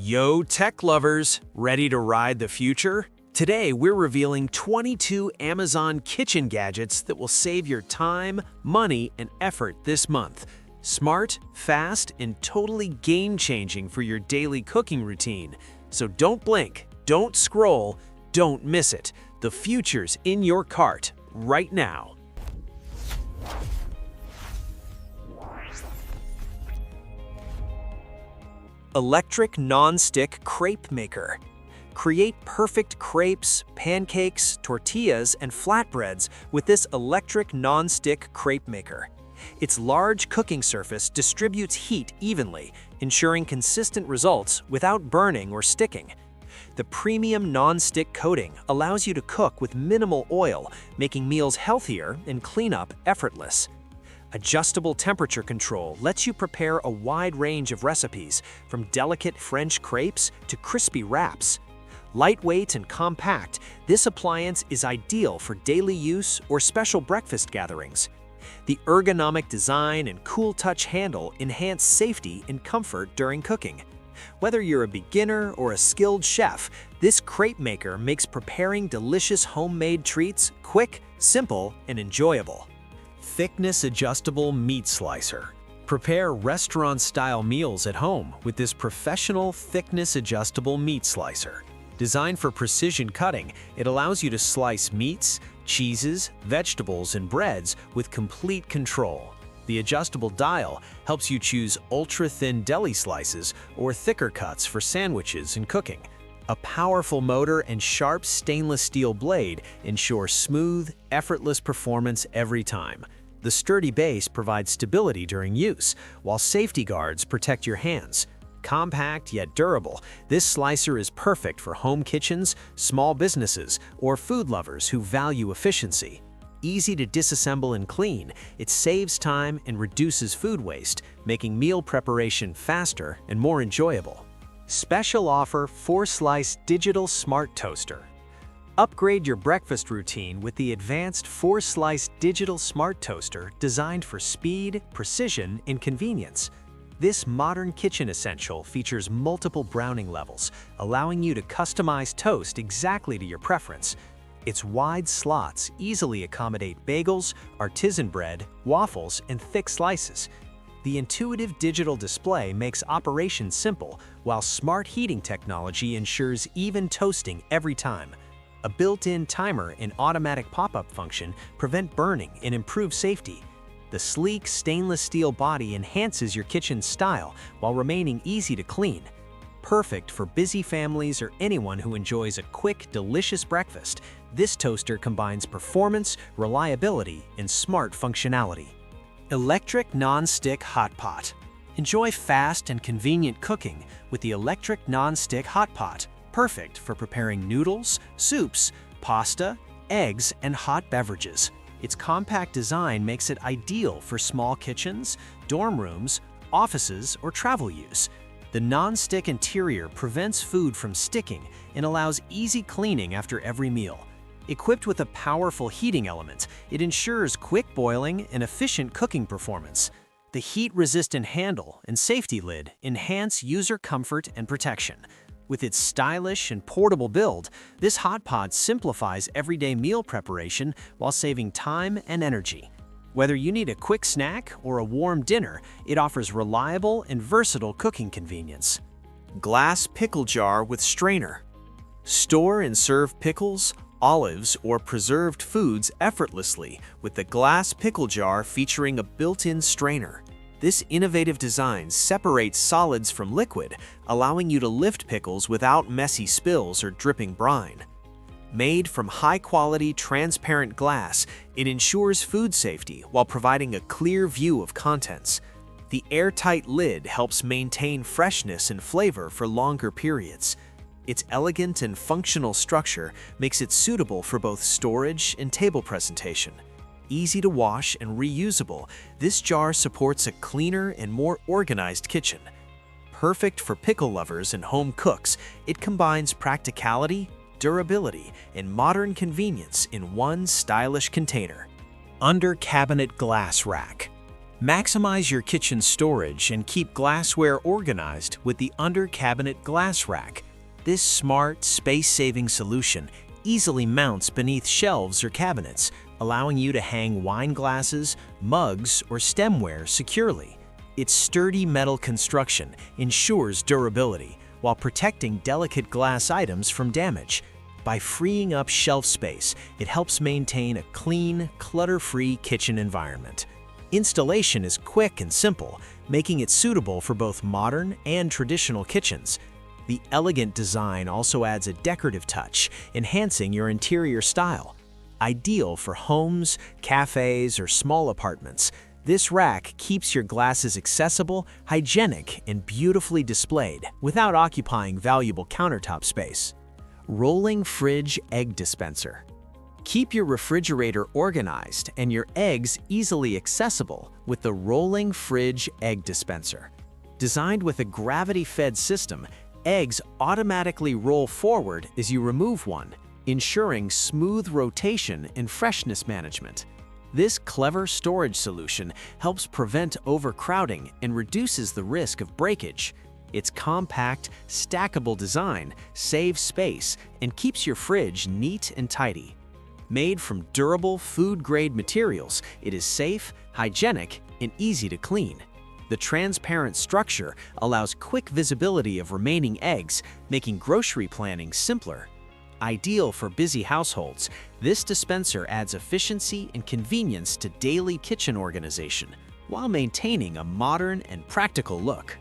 Yo, tech lovers, ready to ride the future? Today, we're revealing 22 Amazon kitchen gadgets that will save your time, money, and effort this month. Smart, fast, and totally game-changing for your daily cooking routine. So don't blink, don't scroll, don't miss it. The future's in your cart right now. Electric non-stick crepe maker. Create perfect crepes, pancakes, tortillas, and flatbreads with this electric non-stick crepe maker. Its large cooking surface distributes heat evenly, ensuring consistent results without burning or sticking. The premium non-stick coating allows you to cook with minimal oil, making meals healthier and cleanup effortless. Adjustable temperature control lets you prepare a wide range of recipes, from delicate French crepes to crispy wraps. Lightweight and compact, this appliance is ideal for daily use or special breakfast gatherings. The ergonomic design and cool touch handle enhance safety and comfort during cooking. Whether you're a beginner or a skilled chef, this crepe maker makes preparing delicious homemade treats quick, simple, and enjoyable. Thickness adjustable meat slicer. Prepare restaurant-style meals at home with this professional thickness adjustable meat slicer. Designed for precision cutting, it allows you to slice meats, cheeses, vegetables, and breads with complete control. The adjustable dial helps you choose ultra-thin deli slices or thicker cuts for sandwiches and cooking. A powerful motor and sharp stainless steel blade ensure smooth, effortless performance every time. The sturdy base provides stability during use, while safety guards protect your hands. Compact yet durable, this slicer is perfect for home kitchens, small businesses, or food lovers who value efficiency. Easy to disassemble and clean, it saves time and reduces food waste, making meal preparation faster and more enjoyable. Special offer 4-slice digital smart toaster. Upgrade your breakfast routine with the advanced 4-slice digital smart toaster designed for speed, precision, and convenience. This modern kitchen essential features multiple browning levels, allowing you to customize toast exactly to your preference. Its wide slots easily accommodate bagels, artisan bread, waffles, and thick slices. The intuitive digital display makes operation simple, while smart heating technology ensures even toasting every time. A built-in timer and automatic pop-up function prevent burning and improve safety. The sleek stainless steel body enhances your kitchen's style while remaining easy to clean. Perfect for busy families or anyone who enjoys a quick, delicious breakfast, this toaster combines performance, reliability, and smart functionality. Electric non-stick hot pot. Enjoy fast and convenient cooking with the electric non-stick hot pot. Perfect for preparing noodles, soups, pasta, eggs, and hot beverages. Its compact design makes it ideal for small kitchens, dorm rooms, offices, or travel use. The non-stick interior prevents food from sticking and allows easy cleaning after every meal. Equipped with a powerful heating element, it ensures quick boiling and efficient cooking performance. The heat-resistant handle and safety lid enhance user comfort and protection. With its stylish and portable build, this hot pot simplifies everyday meal preparation while saving time and energy. Whether you need a quick snack or a warm dinner, it offers reliable and versatile cooking convenience. Glass pickle jar with strainer. Store and serve pickles, olives, or preserved foods effortlessly with the glass pickle jar featuring a built-in strainer. This innovative design separates solids from liquid, allowing you to lift pickles without messy spills or dripping brine. Made from high-quality, transparent glass, it ensures food safety while providing a clear view of contents. The airtight lid helps maintain freshness and flavor for longer periods. Its elegant and functional structure makes it suitable for both storage and table presentation. Easy to wash and reusable, this jar supports a cleaner and more organized kitchen. Perfect for pickle lovers and home cooks, it combines practicality, durability, and modern convenience in one stylish container. Under cabinet glass rack. Maximize your kitchen storage and keep glassware organized with the under-cabinet glass rack. This smart, space-saving solution easily mounts beneath shelves or cabinets, allowing you to hang wine glasses, mugs, or stemware securely. Its sturdy metal construction ensures durability while protecting delicate glass items from damage. By freeing up shelf space, it helps maintain a clean, clutter-free kitchen environment. Installation is quick and simple, making it suitable for both modern and traditional kitchens. The elegant design also adds a decorative touch, enhancing your interior style. Ideal for homes, cafes, or small apartments, this rack keeps your glasses accessible, hygienic, and beautifully displayed without occupying valuable countertop space. Rolling Fridge Egg Dispenser. Keep your refrigerator organized and your eggs easily accessible with the Rolling Fridge Egg Dispenser. Designed with a gravity-fed system, eggs automatically roll forward as you remove one, ensuring smooth rotation and freshness management. This clever storage solution helps prevent overcrowding and reduces the risk of breakage. Its compact, stackable design saves space and keeps your fridge neat and tidy. Made from durable, food-grade materials, it is safe, hygienic, and easy to clean. The transparent structure allows quick visibility of remaining eggs, making grocery planning simpler. Ideal for busy households, this dispenser adds efficiency and convenience to daily kitchen organization, while maintaining a modern and practical look.